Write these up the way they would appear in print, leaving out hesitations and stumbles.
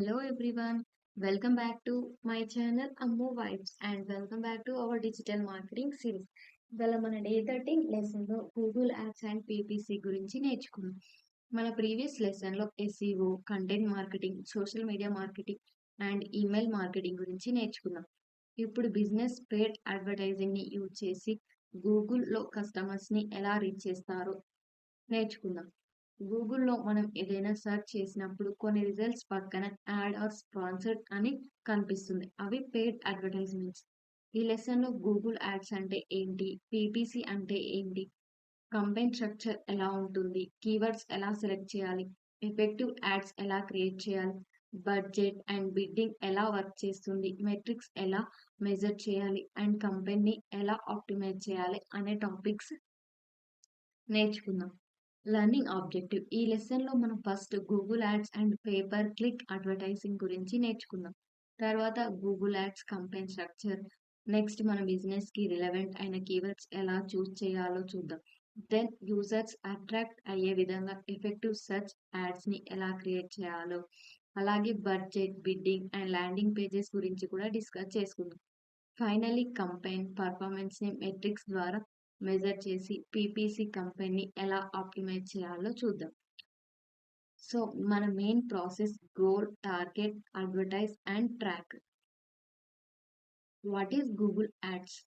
Hello everyone, welcome back to my channel Ammo Vibes and welcome back to our digital marketing series. ఇవాళ మన day 13 లెసన్లో Google ads and PPC గురించి నేర్చుకున్నాం. మన previous లెసన్లో SEO, content marketing, social media marketing and email marketing గురించి నేర్చుకున్నాం. ఇప్పుడు బిజినెస్ పేడ్ అడ్వర్టైజింగ్ని యూజ్ చేసి గూగుల్లో కస్టమర్స్ని ఎలా రీచ్ చేస్తారో నేర్చుకుందాం. గూగుల్‌లో మనం ఏదైనా సెర్చ్ చేసినప్పుడు కొన్ని రిజల్ట్స్ పక్కన యాడ్ ఆర్ స్పాన్సర్డ్ అని కనిపిస్తుంది. అవి పెయిడ్ అడ్వర్టైజ్మెంట్స్. ఈ లెసన్‌లో గూగుల్ యాడ్స్ అంటే ఏంటి? పీపీసీ అంటే ఏంటి? కంపెనీ స్ట్రక్చర్ ఎలా ఉంటుంది? కీవర్డ్స్ ఎలా సెలెక్ట్ చేయాలి? ఎఫెక్టివ్ యాడ్స్ ఎలా క్రియేట్ చేయాలి? బడ్జెట్ అండ్ బిడ్డింగ్ ఎలా వర్క్ చేస్తుంది? మెట్రిక్స్ ఎలా మెజర్ చేయాలి? అండ్ కంపెనీని ఎలా ఆప్టిమైజ్ చేయాలి? అనే టాపిక్స్ నేర్చుకుందాం. లెర్నింగ్ ఆబ్జెక్టివ్ ఈ లెసన్లో మనం first Google ads and paper click advertising గురించి నేర్చుకుందాం. తర్వాత Google ads company structure, next మన బిజినెస్కి రిలవెంట్ అయిన కీవర్డ్స్ ఎలా చూస్ చేయాలో చూద్దాం. దెన్ యూజర్స్ అట్రాక్ట్ అయ్యే విధంగా ఎఫెక్టివ్ సెర్చ్ యాడ్స్ని ఎలా క్రియేట్ చేయాలో, అలాగే budget, bidding and landing pages గురించి కూడా డిస్కస్ చేసుకుందాం. ఫైనల్లీ కంపెనీ పర్ఫార్మెన్స్‌ని మెట్రిక్స్ ద్వారా మెజర్ చేసి పీపీసీ కంపెనీని ఎలా ఆప్టిమైజ్ చేయాలో చూద్దాం. సో, మన main process goal, target, advertise and track. What is Google ads?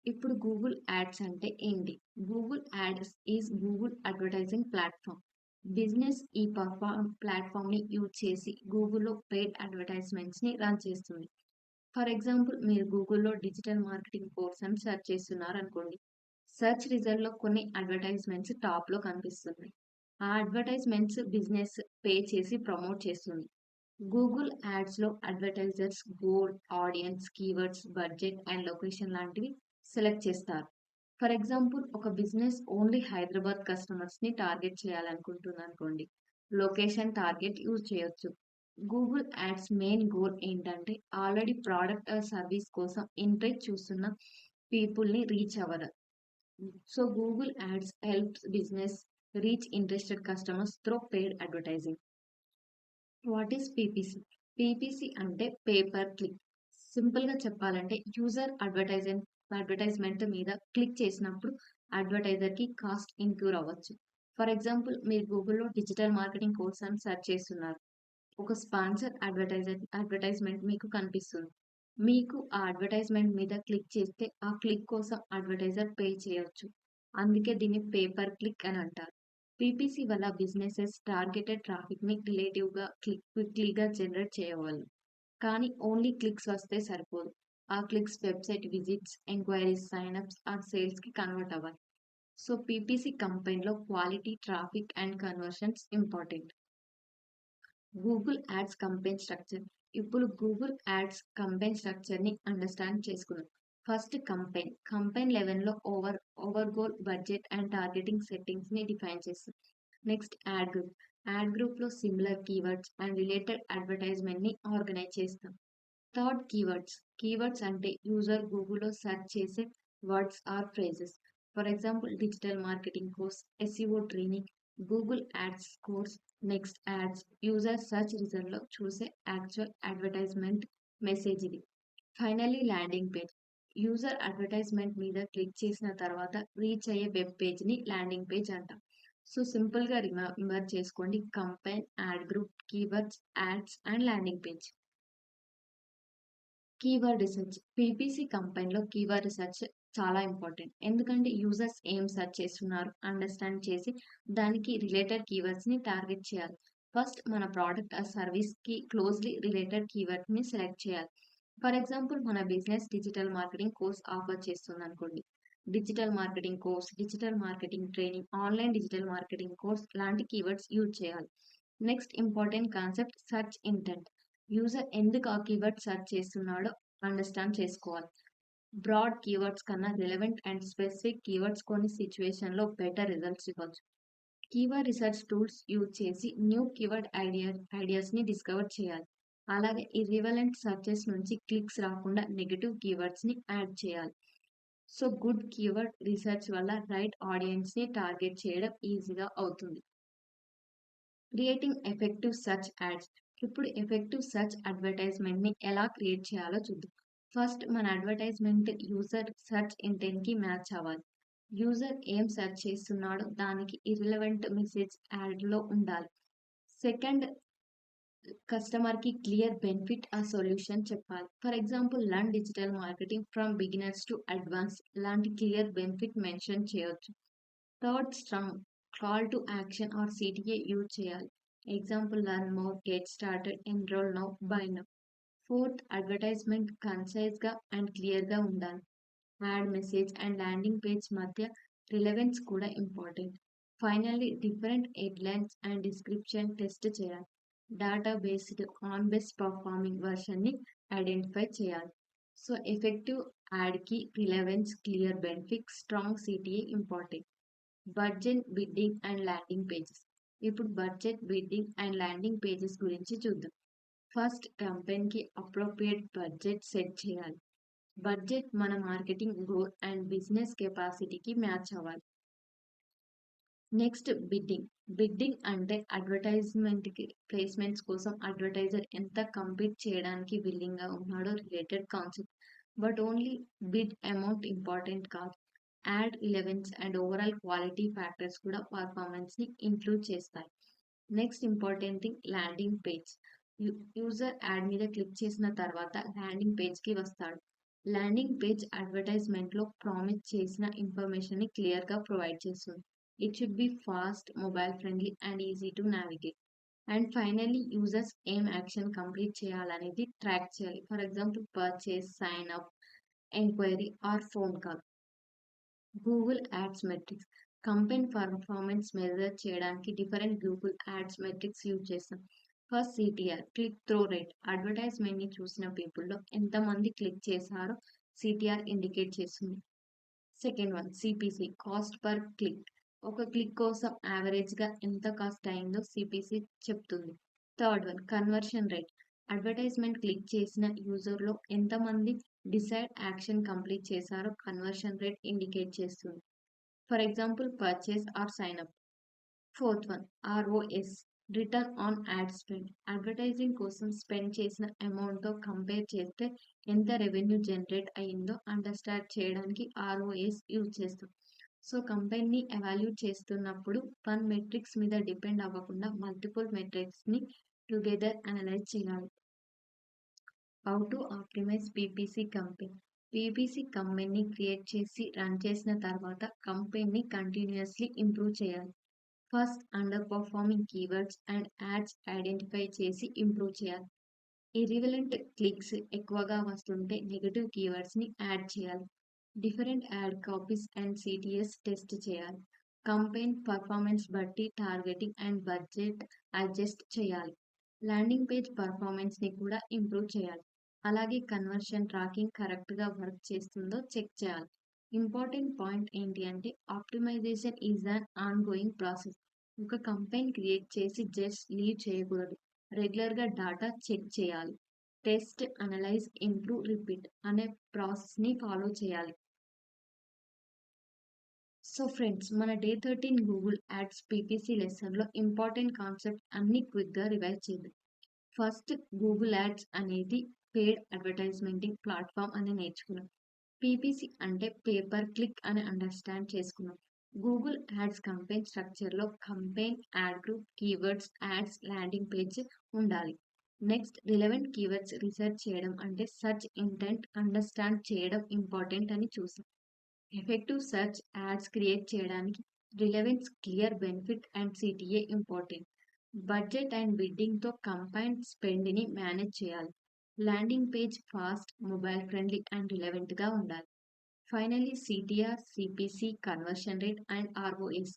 ఇప్పుడు గూగుల్ యాడ్స్ అంటే ఏంటి? Google ads is Google advertising platform. Business ఈ ప్లాట్‌ఫామ్‌ని యూజ్ చేసి గూగుల్‌లో పెయిడ్ అడ్వర్టైజ్మెంట్స్‌ని రన్ చేస్తుంది. ఫర్ ఎగ్జాంపుల్ మీరు గూగుల్‌లో డిజిటల్ మార్కెటింగ్ కోర్స్ అని సెర్చ్ చేస్తున్నారనుకోండి. సెర్చ్ రిజల్ట్‌లో కొన్ని అడ్వర్టైజ్మెంట్స్ టాప్‌లో కనిపిస్తున్నాయి. ఆ అడ్వర్టైజ్మెంట్స్ బిజినెస్ పే చేసి ప్రమోట్ చేస్తుంది. గూగుల్ యాడ్స్‌లో advertisers goal, audience, keywords, budget and location లాంటివి సెలెక్ట్ చేస్తారు. ఫర్ ఎగ్జాంపుల్ ఒక బిజినెస్ ఓన్లీ హైదరాబాద్ కస్టమర్స్‌ని టార్గెట్ చేయాలనుకుంటుందనుకోండి. లొకేషన్ టార్గెట్ యూజ్ చేయొచ్చు. గూగుల్ యాడ్స్ మెయిన్ గోల్ ఏంటంటే ఆల్రెడీ ప్రోడక్ట్ ఆర్ సర్వీస్ కోసం ఇంట్రెస్ట్ చూస్తున్న పీపుల్‌ని రీచ్ అవ్వడం. So Google Ads helps business reach interested customers through paid advertising. What is PPC? PPC అంటే pay per click. సింపుల్‌గా చెప్పాలంటే యూజర్ అడ్వర్టైజ్మెంట్ మీద క్లిక్ చేసినప్పుడు అడ్వర్టైజర్‌కి కాస్ట్ ఇంక్యూర్ అవ్వచ్చు. ఫర్ ఎగ్జాంపుల్ మీరు గూగుల్‌లో డిజిటల్ మార్కెటింగ్ కోర్స్ అని సెర్చ్ చేస్తున్నారు. ఒక స్పాన్సర్ అడ్వర్టైజ్మెంట్ మీకు కనిపిస్తుంది. మీకు ఆ అడ్వర్టైజ్మెంట్ మీద క్లిక్ చేస్తే ఆ క్లిక్ కోసం అడ్వర్టైజర్ పే చేయొచ్చు. అందుకే దీన్ని పేపర్ క్లిక్ అని అంటారు. పీపీసీ వల్ల బిజినెసెస్ టార్గెటెడ్ ట్రాఫిక్‌ని రిలేటివ్‌గా క్విక్‌లీగా జనరేట్ చేయగలవు. కానీ ఓన్లీ క్లిక్స్ వస్తే సరిపోదు. ఆ clicks website visits, enquiries, signups or సేల్స్‌కి కన్వర్ట్ అవ్వాలి. సో పీపీసీ కంపెనీలో quality, traffic and conversions important. Google ads company structure. ఇప్పుడు గూగుల్ యాడ్స్ కంపెనీ స్ట్రక్చర్‌ని అండర్‌స్టాండ్ చేసుకుందాం. ఫస్ట్ కంపెనీ లెవెల్‌లో over goal, budget and targeting సెట్టింగ్స్‌ని డిఫైన్ చేస్తుంది. Next ad group. యాడ్ గ్రూప్‌లో సిమిలర్ కీవర్డ్స్ అండ్ రిలేటెడ్ అడ్వర్టైజ్మెంట్‌ని organise చేస్తాం. Third keywords. కీవర్డ్స్ అంటే యూజర్ గూగుల్‌లో సెర్చ్ చేసే words or phrases. For example digital marketing course, SEO training, Google ads course. Next ads. User search రిజల్ట్‌లో చూసే actual advertisement message ఇది. Finally landing page. User advertisement మీద click చేసిన తర్వాత reach అయ్యే వెబ్ పేజ్‌ని ల్యాండింగ్ పేజ్ అంటాం. సో సింపుల్‌గా రిమెంబర్ చేసుకోండి. Company, ad group, keywords, ads and landing page. Keyword research. PPC కంపెనీలో కీవర్డ్ రీసెర్చ్ చాలా ఇంపార్టెంట్. ఎందుకంటే యూజర్స్ ఏం సెర్చ్ చేస్తున్నారు అండర్‌స్టాండ్ చేసి దానికి రిలేటెడ్ కీవర్డ్స్‌ని టార్గెట్ చేయాలి. ఫస్ట్ మన ప్రోడక్ట్ ఆర్ సర్వీస్‌కి క్లోజ్‌లీ రిలేటెడ్ కీవర్డ్‌ని సెలెక్ట్ చేయాలి. ఫర్ ఎగ్జాంపుల్ మన business digital marketing course offer చేస్తుందనుకోండి. Digital marketing course, digital marketing training, online digital marketing course లాంటి కీవర్డ్స్ యూజ్ చేయాలి. Next important concept search intent. User ఎందుకు ఆ కీవర్డ్ సెర్చ్ చేస్తున్నాడో అండర్‌స్టాండ్ చేసుకోవాలి. బ్రాడ్ కీవర్డ్స్ కన్నా రిలవెంట్ అండ్ స్పెసిఫిక్ కీవర్డ్స్ కొన్ని సిట్యుయేషన్‌లో బెటర్ రిజల్ట్స్ ఇవ్వచ్చు. కీవర్డ్ రీసెర్చ్ టూల్స్ యూజ్ చేసి న్యూ కీవర్డ్ ఐడియాస్‌ని డిస్కవర్ చేయాలి. అలాగే ఇర్రిలెవెంట్ సెర్చెస్ నుంచి క్లిక్స్ రాకుండా నెగెటివ్ కీవర్డ్స్‌ని యాడ్ చేయాలి. సో గుడ్ కీవర్డ్ రీసెర్చ్ వల్ల రైట్ ఆడియన్స్‌ని టార్గెట్ చేయడం ఈజీగా అవుతుంది. Creating effective search ads. ఇప్పుడు ఎఫెక్టివ్ సెర్చ్ అడ్వర్టైజ్మెంట్‌ని ఎలా క్రియేట్ చేయాలో చూద్దాం. ఫస్ట్ మన అడ్వర్టైజ్మెంట్ యూజర్ సెర్చ్ ఇంటెంట్‌కి మ్యాచ్ అవ్వాలి. యూజర్ ఏం సెర్చ్ చేస్తున్నాడో దానికి ఇర్రెలెవెంట్ మెసేజ్ యాడ్‌లో ఉండాలి. సెకండ్, కస్టమర్‌కి క్లియర్ బెనిఫిట్ ఆర్ సొల్యూషన్ చెప్పాలి. For example learn digital marketing from beginners to advance లాంటి క్లియర్ బెనిఫిట్ మెన్షన్ చేయొచ్చు. Third, strong call to action or CTA use చేయాలి. Example learn more, get started, enrol now, buy now. Fourth, advertisement కన్సైజ్‌గా and క్లియర్‌గా ఉండాలి. Ad message and landing page మధ్య relevance కూడా important. Finally, different headlines and description test చేయాలి. Data based on best performing వర్షన్‌ని identify చేయాలి. So, effective యాడ్‌కి relevance, clear benefit, strong CTA important. Budget bidding and landing pages. ఇప్పుడు budget bidding and landing pages గురించి చూద్దాం. First, కంపెనీకి appropriate budget set చేయాలి. Budget మన మార్కెటింగ్ గోల్ అండ్ బిజినెస్ కెపాసిటీకి మ్యాచ్ అవ్వాలి. Next, bidding. బిడ్డింగ్ అంటే అడ్వర్టైజ్మెంట్‌కి ప్లేస్‌మెంట్స్ కోసం అడ్వర్టైజర్ ఎంత కంపీట్ చేయడానికి విల్లింగ్‌గా ఉన్నాడో related concept. But only bid amount important కాదు. Ad relevance and overall quality factors కూడా పర్ఫార్మెన్స్‌ని ఇంక్లూడ్ చేస్తాయి. Next important thing, landing page. User ad మీద క్లిక్ చేసిన తర్వాత ల్యాండింగ్ పేజ్‌కి వస్తాడు. ల్యాండింగ్ పేజ్ అడ్వర్టైజ్మెంట్‌లో ప్రామిస్ చేసిన ఇన్ఫర్మేషన్‌ని క్లియర్‌గా ప్రొవైడ్ చేస్తుంది. It should be fast, mobile friendly and easy to navigate. And finally, users ఏం యాక్షన్ కంప్లీట్ చేయాలనేది ట్రాక్ చేయాలి. For example purchase, sign up, enquiry or phone call. Google ads metrics. Company performance measure చేయడానికి different Google ads metrics use చేస్తాం. First, CTR click through rate. అడ్వర్టైజ్మెంట్‌ని చూసిన పీపుల్‌లో ఎంతమంది click చేశారో సిటిఆర్ ఇండికేట్ చేస్తుంది. Second one, CPC cost per click. ఒక click కోసం యావరేజ్‌గా ఎంత కాస్ట్ అయిందో సిపిసి చెప్తుంది. Third one, conversion rate. Advertisement click చేసిన యూజర్‌లో ఎంతమంది డిసైడ్ యాక్షన్ కంప్లీట్ చేశారో కన్వర్షన్ రేట్ ఇండికేట్ చేస్తుంది. For example purchase or sign up. Fourth one, ROS return on ad spend. Advertising కోసం స్పెండ్ చేసిన అమౌంట్‌తో కంపేర్ చేస్తే ఎంత రెవెన్యూ జనరేట్ అయిందో అండర్స్టాండ్ చేయడానికి ఆర్ఓఎస్ యూజ్ చేస్తాం. సో, కంపెనీని ఎవాల్యూట్ చేస్తున్నప్పుడు వన్ మెట్రిక్స్ మీద డిపెండ్ అవ్వకుండా మల్టిపుల్ మెట్రిక్స్‌ని టుగెదర్ అనలైజ్ చేయాలి. How to optimise PPC company. PPC కంపెనీని క్రియేట్ చేసి రన్ చేసిన తర్వాత కంపెనీని కంటిన్యూయస్లీ ఇంప్రూవ్ చేయాలి. First, under performing keywords and ads identify చేసి ఇంప్రూవ్ చేయాలి. ఇర్రిలెవెంట్ క్లిక్స్ ఎక్కువగా వస్తుంటే నెగెటివ్ కీవర్డ్స్‌ని యాడ్ చేయాలి. Different ad copies and CTS test చేయాలి. కంపెనీ పర్ఫార్మెన్స్ బట్టి టార్గెటింగ్ అండ్ బడ్జెట్ అడ్జస్ట్ చేయాలి. ల్యాండింగ్ పేజ్ పర్ఫార్మెన్స్‌ని కూడా ఇంప్రూవ్ చేయాలి. అలాగే కన్వర్షన్ ట్రాకింగ్ కరెక్ట్‌గా వర్క్ చేస్తుందో చెక్ చేయాలి. ఇంపార్టెంట్ పాయింట్ ఏంటి అంటే optimisation is an ongoing process. ఒక కంపెనీ క్రియేట్ చేసి జస్ట్ లీవ్ చేయకూడదు. రెగ్యులర్‌గా డాటా చెక్ చేయాలి. టెస్ట్, అనలైజ్, ఇంప్రూవ్, రిపీట్ అనే ప్రాసెస్‌ని ఫాలో చేయాలి. సో ఫ్రెండ్స్, మన డే 13 గూగుల్ యాడ్స్ పీపీసీ లెసన్‌లో ఇంపార్టెంట్ కాన్సెప్ట్ అన్ని క్విక్‌గా రివైజ్ చేద్దాం. ఫస్ట్, గూగుల్ యాడ్స్ అనేది పెయిడ్ అడ్వర్టైజ్మెంటింగ్ ప్లాట్‌ఫామ్ అని నేర్చుకున్నాం. పీపీసీ అంటే పేపర్ క్లిక్ అని అండర్స్టాండ్ చేసుకున్నాం. గూగుల్ యాడ్స్ కంపెనీ స్ట్రక్చర్‌లో company, ad group, keywords, ads, landing page ఉండాలి. నెక్స్ట్, రిలెవెంట్ కీవర్డ్స్ రీసెర్చ్ చేయడం అంటే సెర్చ్ ఇంటెంట్ అండర్స్టాండ్ చేయడం ఇంపార్టెంట్ అని చూసాం. ఎఫెక్టివ్ సెర్చ్ యాడ్స్ క్రియేట్ చేయడానికి relevance, clear benefit and CTA important. Budget and బిడ్డింగ్‌తో కంబైన్ స్పెండ్‌ని మేనేజ్ చేయాలి. Landing page fast, mobile friendly and రిలెవెంట్‌గా ఉండాలి. Finally, CTR, CPC, conversion rate and ROS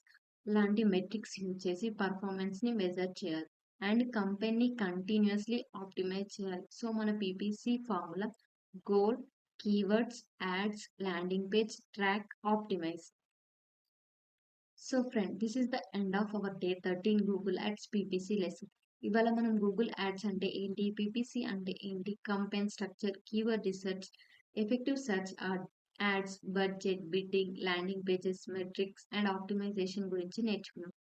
లాంటి మెట్రిక్స్ యూజ్ చేసి పర్ఫార్మెన్స్‌ని మెజర్ చేయాలి. అండ్ కంపెనీని కంటిన్యూయస్‌లీ ఆప్టిమైజ్ చేయాలి. సో, మన PPC formula goal, keywords, ads, landing page, track, optimise. So friend, this is the end of our day 13 Google ads PPC lesson. ఇవాళ మనం Google ads అంటే ఏంటి, పీపీసీ అంటే ఏంటి, company structure, keyword research, effective search ads, budget, bidding, landing pages, metrics and optimisation గురించి నేర్చుకున్నాం.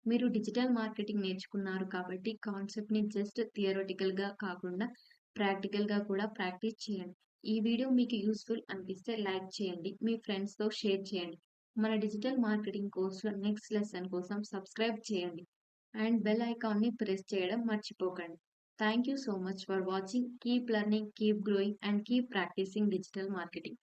మీరు digital marketing నేర్చుకున్నారు కాబట్టి కాన్సెప్ట్‌ని జస్ట్ థియరిటికల్‌గా కాకుండా ప్రాక్టికల్‌గా కూడా ప్రాక్టీస్ చేయండి. ఈ వీడియో మీకు యూజ్‌ఫుల్ అనిపిస్తే లైక్ చేయండి. మీ ఫ్రెండ్స్‌తో షేర్ చేయండి. మన డిజిటల్ మార్కెటింగ్ కోర్స్‌లో నెక్స్ట్ లెసన్ కోసం సబ్స్క్రైబ్ చేయండి. అండ్ బెల్ ఐకాన్‌ని ప్రెస్ చేయడం మర్చిపోకండి. Thank you so much for watching. Keep learning, keep growing and keep practising digital marketing.